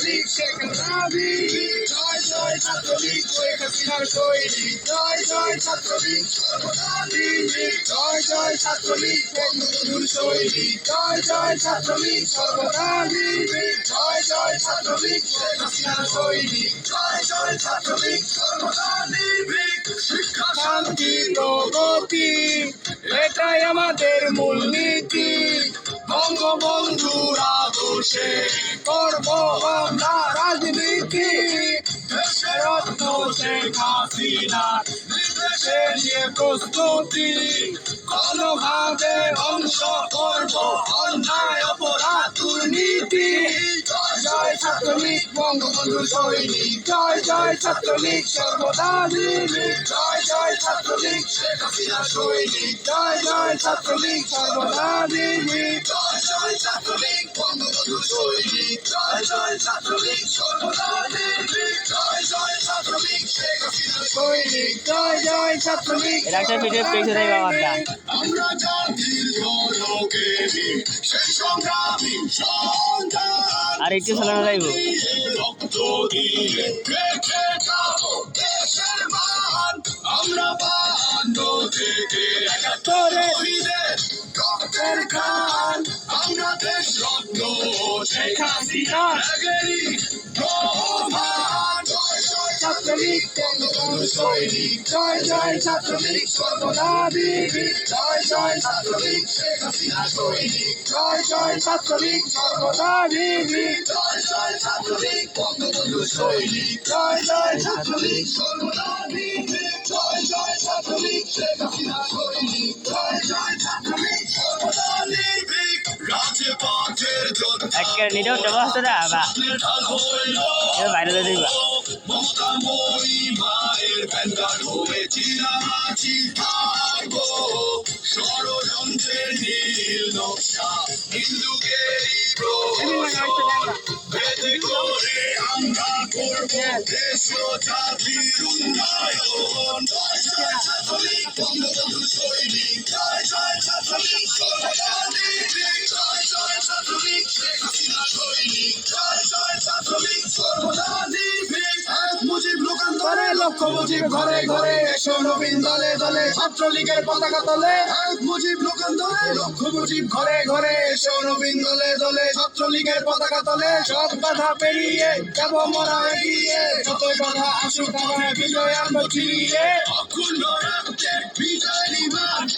ছাত্রলীগ শেখ হাসিনা জয় জয় ছাত্রলীগ শেখ হাসিনার সৈনিক জয় জয় ছাত্রলীগ জয় জয় ছাত্রলীগ বঙ্গবন্ধুর সৈনিক জয় জয় ছাত্রলীগ সর্বদা নির্ভীক জয় জয় ছাত্রলীগ শেখ হাসিনার সৈনিক জয় জয় ছাত্রলীগ সর্বদা নির্ভীক শিক্ষা শান্তি প্রগতি এটাই আমাদের মূলনীতি বঙ্গবন্ধুর আদর্শে করব আমরা রাজনীতি দেশের রত্ন শেখ হাসিনা নির্দেশে নিয়ে প্রস্তুতি কোনোভাবে ধ্বংস করব অন্যায় অপরাধ দুর্নীতি জয় জয় ছাত্রলীগ বঙ্গবন্ধুর সৈনিক জয় জয় ছাত্রলীগ সর্বদা নির্ভীক জয় জয় ছাত্রলীগ শেখ হাসিনা সৈনিক জয় জয় ছাত্রলীগ সর্বদা নির্ভীক জয় জয় ছাত্রলীগ বঙ্গবন্ধুর সৈনিক জয় জয় ছাত্রলীগ সর্বদা নির্ভীক জয় জয় ছাত্রলীগ শেখ হাসিনা সৈনিক জয় জয় ছাত্রলীগ একটা ভিডিও পেয়েছে তাই বাবাটা আমরা জাতির জনকে সেই সংগ্রামী সন্তান আর একটু চালানো যাইব রক্ত দিয়ে রেখে যাবো দেশের মান আমরা বাহান্ন থেকে ৭১ শহীদের রক্তের গান আমরা দেশ রত্ন শেখ হাসিনা প্রমাণ জয় জয় ছাত্রলীগ বঙ্গবন্ধুর সৈনিক জয় জয় ছাত্রলীগ সর্বদা নির্ভীক জয় জয় ছাত্রলীগ শেখ হাসিনা সৈনিক জয় জয় ছাত্রলীগ সর্বদা নির্ভীক জয় জয় ছাত্রলীগ বঙ্গবন্ধুর সৈনিক জয় জয় ছাত্রলীগ সর্বদা নির্ভীক জয় জয় ছাত্রলীগ শেখ হাসিনা সৈনিক জয় জয় ছাত্রলীগ সর্বদা নির্ভীক রাজপথের যোদ্ধা একটা নিলেও ব্যবস্থা দেওয়া বা বাইরে দিয়ে দিবা মমতাময়ী মায়ের ব্যাংকার হয়ে চিরাচি থাকবো ষড়যন্ত্রের নীল নকশা হিন্দুকেরই ভেদে করে আমরা করবো দেশ ও জাতির উন্নয়ন জয় জয় ছাত্রলীগ বঙ্গবন্ধুর সৈনিক জয় জয় ছাত্রলীগ সর্বদা নির্ভীক জয় জয় ছাত্রলীগ শেখ হাসিনা সৈনিক জয় জয় ছাত্রলীগ সর্বদা নির্ভীক এক মুজিব লোকান্তরে লক্ষ্য মুজিব ঘরে ঘরে এসো নবীন দলে দলে ছাত্রলীগের পতাকা তলে এক মুজিব লোকান্তরে লক্ষ্য মুজিব ঘরে ঘরে এসো নবীন দলে দলে ছাত্রলীগের পতাকা তলে সব বাধা পেরিয়ে যাব মোরা এগিয়ে যত বাধা আসুক আমার বিজয় আনবো চিরিয়ে অক্ষুণ্ণ রাখতে বিজয় নিবাস